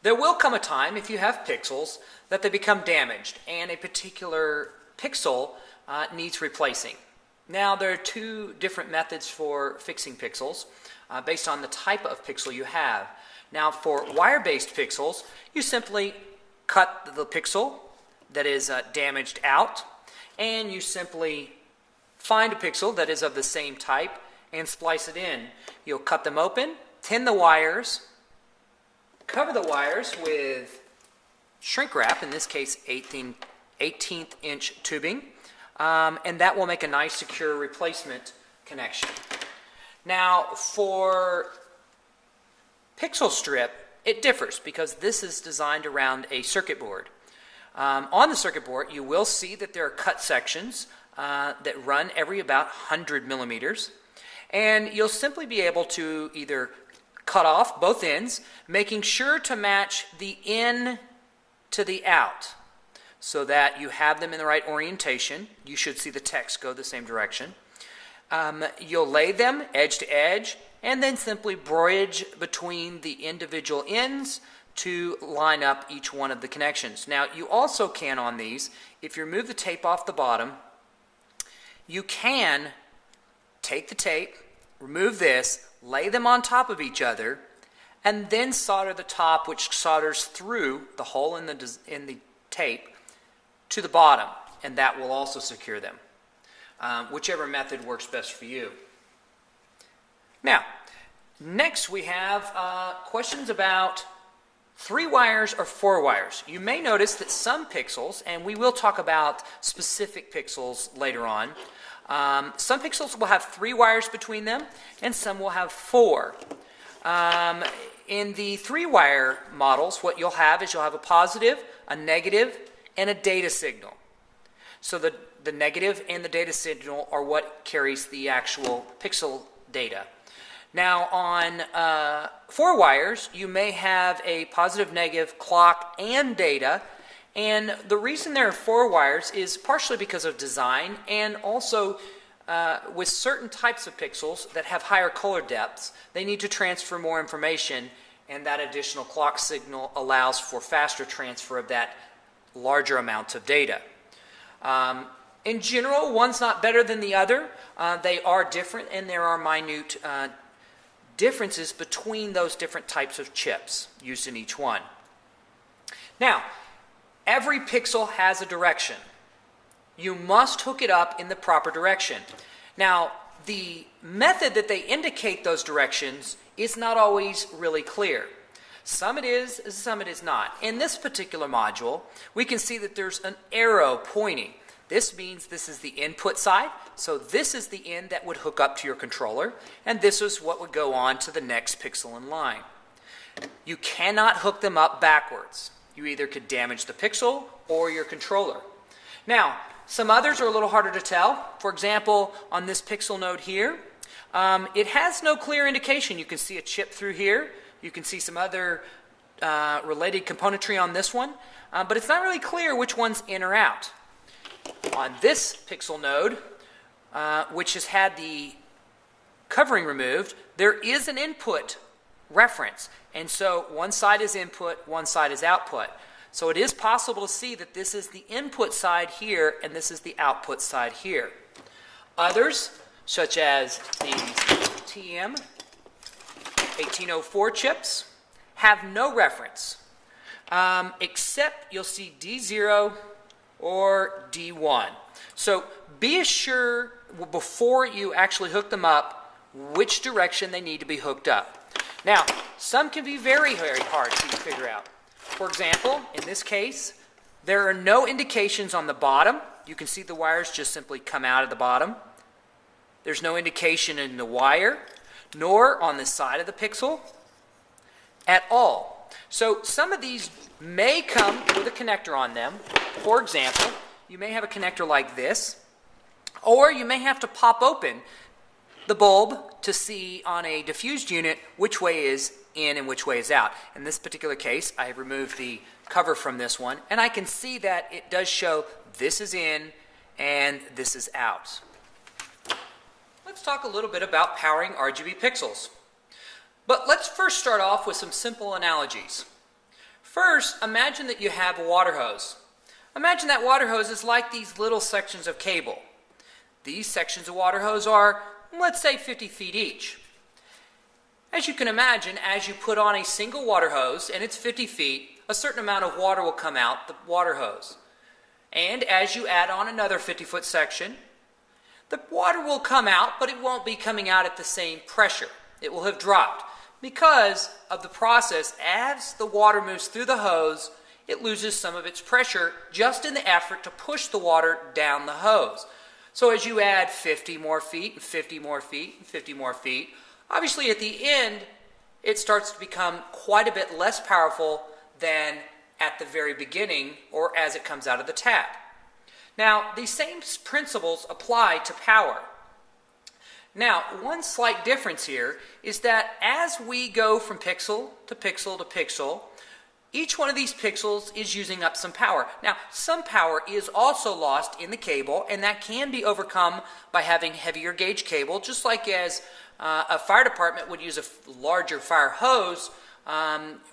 There will come a time, if you have pixels, that they become damaged and a particular pixel needs replacing. Now, there are two different methods for fixing pixels based on the type of pixel you have. Now, for wire-based pixels, you simply cut the pixel that is damaged out, and you simply find a pixel that is of the same type and splice it in. You'll cut them open, tin the wires, cover the wires with shrink wrap, in this case 18th inch tubing, and that will make a nice secure replacement connection. Now, for pixel strip, it differs because this is designed around a circuit board. On the circuit board, you will see that there are cut sections that run every about 100 millimeters, and you'll simply be able to either cut off both ends, making sure to match the in to the out so that you have them in the right orientation. You should see the text go the same direction. You'll lay them edge to edge and then simply bridge between the individual ends to line up each one of the connections. Now, you also can on these, if you remove the tape off the bottom, you can take the tape, remove this, lay them on top of each other, and then solder the top, which solders through the hole in the tape to the bottom, and that will also secure them. Whichever method works best for you. Now, next we have questions about 3 wires or 4 wires. You may notice that some pixels, and we will talk about specific pixels later on, some pixels will have 3 wires between them, and some will have 4. In the 3-wire models, what you'll have is you'll have a positive, a negative, and a data signal. So the negative and the data signal are what carries the actual pixel data. Now, on 4 wires, you may have a positive, negative, clock, and data. And the reason there are 4 wires is partially because of design, and also with certain types of pixels that have higher color depths, they need to transfer more information, and that additional clock signal allows for faster transfer of that larger amount of data. In general, one's not better than the other. They are different, and there are minute differences between those different types of chips used in each one. Now, every pixel has a direction. You must hook it up in the proper direction. Now, the method that they indicate those directions is not always really clear. Some it is, some it is not. In this particular module, we can see that there's an arrow pointing. This means this is the input side, so this is the end that would hook up to your controller, and this is what would go on to the next pixel in line. You cannot hook them up backwards. You either could damage the pixel or your controller. Now, some others are a little harder to tell. For example, on this pixel node here, it has no clear indication. You can see a chip through here. You can see some other related componentry on this one, but it's not really clear which one's in or out. On this pixel node, which has had the covering removed, there is an input reference. And so one side is input, one side is output. So it is possible to see that this is the input side here, and this is the output side here. Others, such as these TM 1804 chips, have no reference, except you'll see D0 or D1. So be assured before you actually hook them up which direction they need to be hooked up. Now, some can be very, very hard to figure out. For example, in this case, there are no indications on the bottom. You can see the wires just simply come out of the bottom. There's no indication in the wire, nor on the side of the pixel at all. So some of these may come with a connector on them. For example, you may have a connector like this, or you may have to pop open the bulb to see on a diffused unit which way is in and which way is out. In this particular case, I have removed the cover from this one, and I can see that it does show this is in and this is out. Let's talk a little bit about powering RGB pixels. But let's first start off with some simple analogies. First, imagine that you have a water hose. Imagine that water hose is like these little sections of cable. These sections of water hose are, let's say, 50 feet each. As you can imagine, as you put on a single water hose and it's 50 feet, a certain amount of water will come out the water hose. And as you add on another 50-foot section, the water will come out, but it won't be coming out at the same pressure. It will have dropped because of the process. As the water moves through the hose, it loses some of its pressure just in the effort to push the water down the hose. So as you add 50 more feet and 50 more feet and 50 more feet, obviously at the end it starts to become quite a bit less powerful than at the very beginning or as it comes out of the tap. Now, these same principles apply to power. Now, one slight difference here is that as we go from pixel to pixel to pixel, each one of these pixels is using up some power. Now, some power is also lost in the cable, and that can be overcome by having heavier gauge cable, just like as a fire department would use a larger fire hose,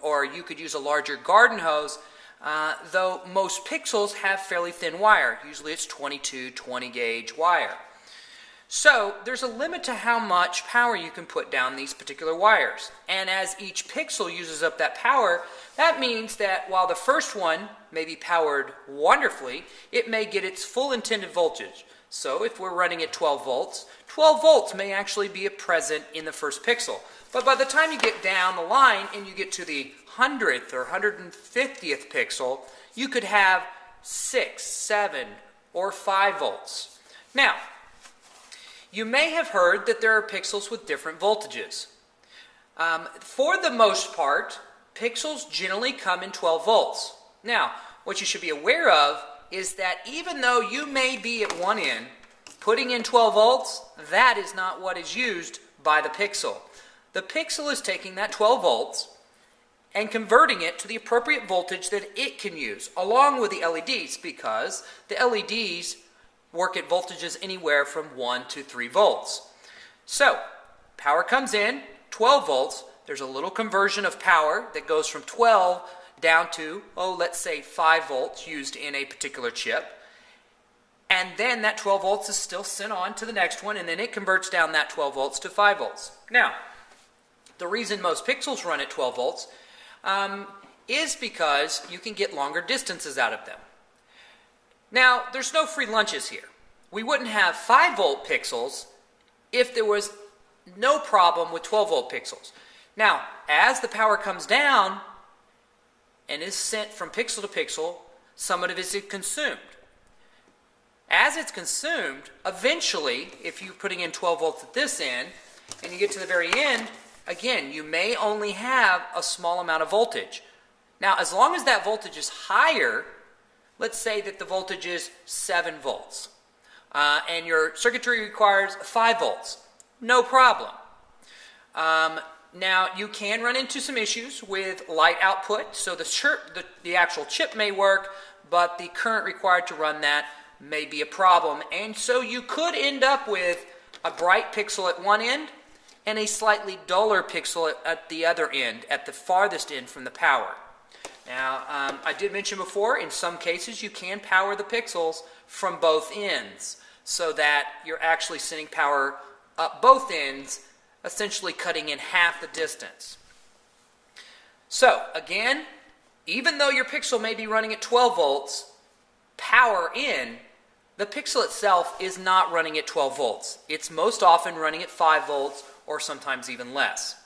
or you could use a larger garden hose, though most pixels have fairly thin wire. Usually it's 22, 20 gauge wire. So there's a limit to how much power you can put down these particular wires. And as each pixel uses up that power, that means that while the first one may be powered wonderfully, it may get its full intended voltage. So if we're running at 12 volts may actually be present in the first pixel. But by the time you get down the line and you get to the 100th or 150th pixel, you could have 6, 7, or 5 volts. Now, you may have heard that there are pixels with different voltages. For the most part, pixels generally come in 12 volts. Now, what you should be aware of is that even though you may be at one end putting in 12 volts, that is not what is used by the pixel. The pixel is taking that 12 volts and converting it to the appropriate voltage that it can use, along with the LEDs, because the LEDs work at voltages anywhere from 1 to 3 volts. So, power comes in, 12 volts, there's a little conversion of power that goes from 12 down to, let's say 5 volts used in a particular chip. And then that 12 volts is still sent on to the next one, and then it converts down that 12 volts to 5 volts. Now, the reason most pixels run at 12 volts is because you can get longer distances out of them. Now, there's no free lunches here. We wouldn't have 5-volt pixels if there was no problem with 12-volt pixels. Now, as the power comes down and is sent from pixel to pixel, some of it is consumed. As it's consumed, eventually, if you're putting in 12 volts at this end, and you get to the very end, again, you may only have a small amount of voltage. Now, as long as that voltage is higher, let's say that the voltage is 7 volts, and your circuitry requires 5 volts. No problem. Now, you can run into some issues with light output, so the actual chip may work, but the current required to run that may be a problem. And so you could end up with a bright pixel at one end and a slightly duller pixel at the other end, at the farthest end from the power. Now, I did mention before, in some cases you can power the pixels from both ends so that you're actually sending power up both ends, essentially cutting in half the distance. So, again, even though your pixel may be running at 12 volts, power in, the pixel itself is not running at 12 volts. It's most often running at 5 volts or sometimes even less.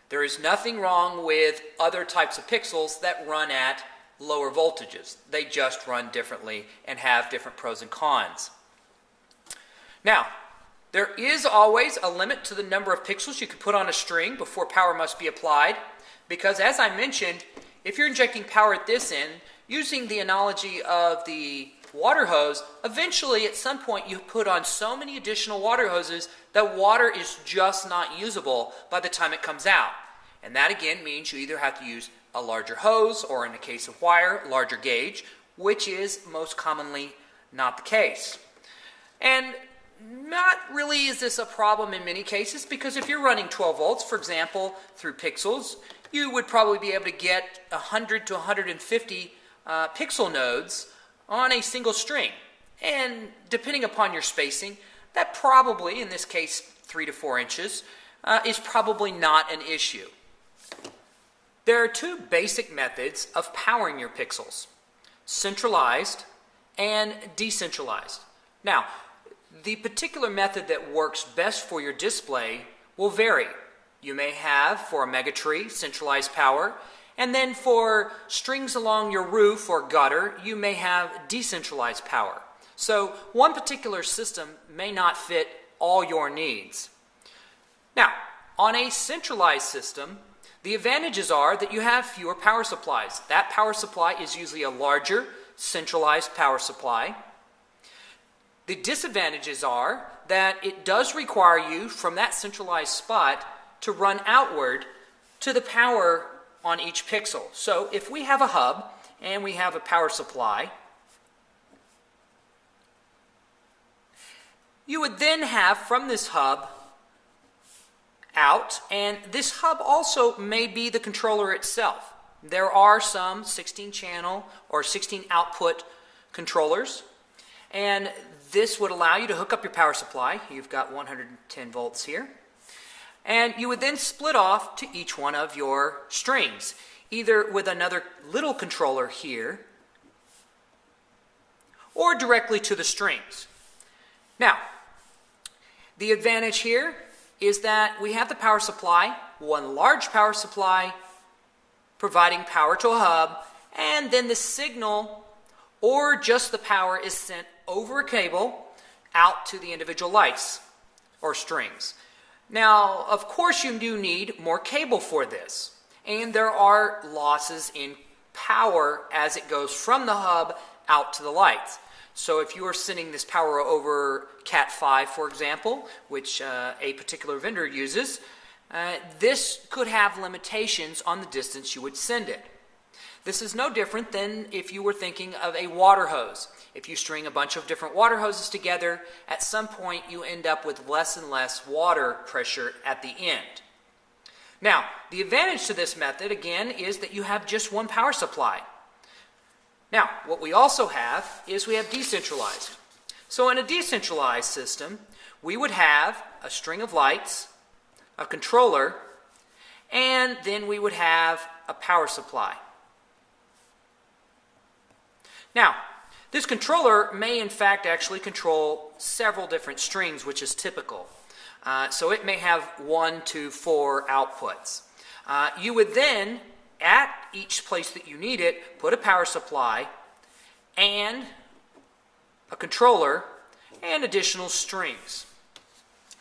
There is nothing wrong with other types of pixels that run at lower voltages. They just run differently and have different pros and cons. Now, there is always a limit to the number of pixels you can put on a string before power must be applied, because as I mentioned, if you're injecting power at this end, using the analogy of the water hose, eventually at some point you put on so many additional water hoses that water is just not usable by the time it comes out. And that again means you either have to use a larger hose or, in the case of wire, larger gauge, which is most commonly not the case. And not really is this a problem in many cases, because if you're running 12 volts, for example, through pixels, you would probably be able to get 100 to 150 pixel nodes on a single string. And depending upon your spacing, that probably, in this case 3 to 4 inches, is probably not an issue. There are two basic methods of powering your pixels: centralized and decentralized. Now, the particular method that works best for your display will vary. You may have, for a megatree, centralized power, and then for strings along your roof or gutter, you may have decentralized power. So one particular system may not fit all your needs. Now, on a centralized system, the advantages are that you have fewer power supplies. That power supply is usually a larger, centralized power supply. The disadvantages are that it does require you, from that centralized spot, to run outward to the power on each pixel. So if we have a hub and we have a power supply, you would then have from this hub out, and this hub also may be the controller itself. There are some 16-channel or 16 output controllers, and this would allow you to hook up your power supply. You've got 110 volts here. And you would then split off to each one of your strings, either with another little controller here or directly to the strings. Now, the advantage here is that we have the power supply, one large power supply providing power to a hub, and then the signal or just the power is sent over a cable out to the individual lights or strings. Now, of course, you do need more cable for this, and there are losses in power as it goes from the hub out to the lights. So if you are sending this power over Cat5, for example, which a particular vendor uses, this could have limitations on the distance you would send it. This is no different than if you were thinking of a water hose. If you string a bunch of different water hoses together, at some point you end up with less and less water pressure at the end. Now, the advantage to this method, again, is that you have just one power supply. Now, what we also have is we have decentralized. So in a decentralized system, we would have a string of lights, a controller, and then we would have a power supply. Now, this controller may in fact actually control several different strings, which is typical. So it may have 1 to 4 outputs. You would then, at each place that you need it, put a power supply and a controller and additional strings.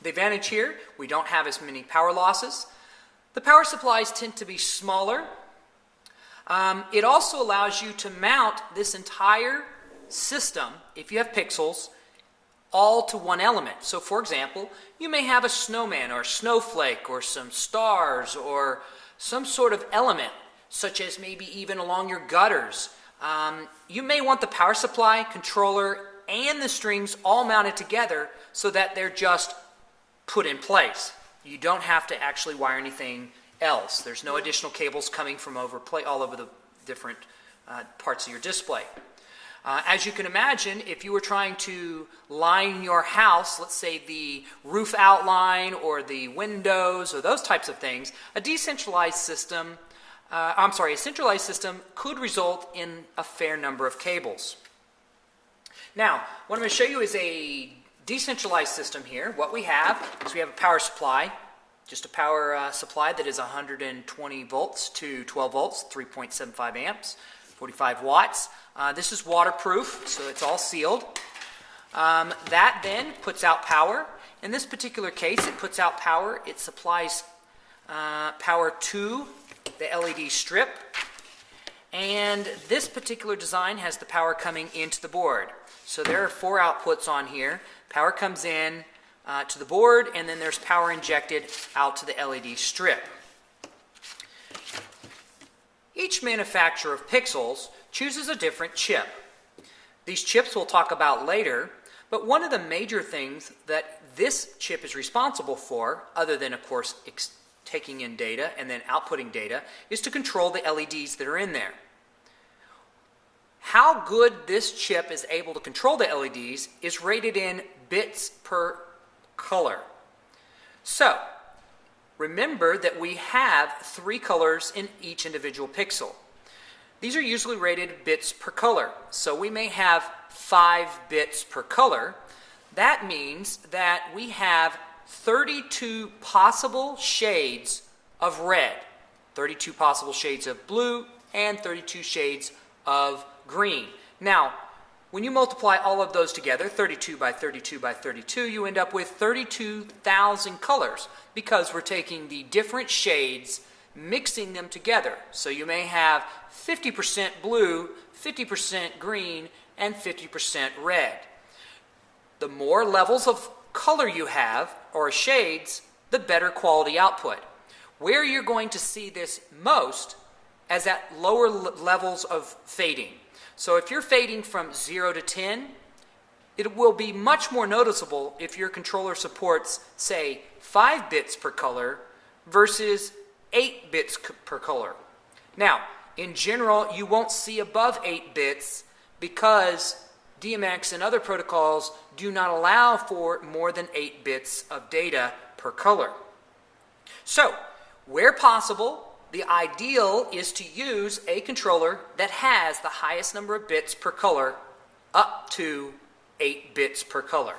The advantage here, we don't have as many power losses. The power supplies tend to be smaller. It also allows you to mount this entire system, if you have pixels, all to one element. So for example, you may have a snowman or a snowflake or some stars or some sort of element, such as maybe even along your gutters. You may want the power supply, controller, and the strings all mounted together so that they're just put in place. You don't have to actually wire anything else. There's no additional cables coming from all over the different parts of your display. As you can imagine, if you were trying to line your house, let's say the roof outline or the windows or those types of things, a centralized system could result in a fair number of cables. Now, what I'm going to show you is a decentralized system here. What we have is we have a power supply, just a power supply that is 120 volts to 12 volts, 3.75 amps, 45 watts. This is waterproof, so it's all sealed. That then puts out power. In this particular case, it puts out power. It supplies power to the LED strip. And this particular design has the power coming into the board. So there are 4 outputs on here. Power comes in to the board, and then there's power injected out to the LED strip. Each manufacturer of pixels chooses a different chip. These chips we'll talk about later, but one of the major things that this chip is responsible for, other than of course taking in data and then outputting data, is to control the LEDs that are in there. How good this chip is able to control the LEDs is rated in bits per color. So, remember that we have 3 colors in each individual pixel. These are usually rated bits per color. So we may have 5 bits per color. That means that we have 32 possible shades of red, 32 possible shades of blue, and 32 shades of green. Now, when you multiply all of those together, 32 by 32 by 32, you end up with 32,000 colors because we're taking the different shades, mixing them together. So you may have 50% blue, 50% green, and 50% red. The more levels of color you have, or shades, the better quality output. Where you're going to see this most is at lower levels of fading. So if you're fading from 0 to 10, it will be much more noticeable if your controller supports, say, 5 bits per color versus 8 bits per color. Now, in general, you won't see above 8 bits because DMX and other protocols do not allow for more than 8 bits of data per color. So, where possible, the ideal is to use a controller that has the highest number of bits per color up to 8 bits per color.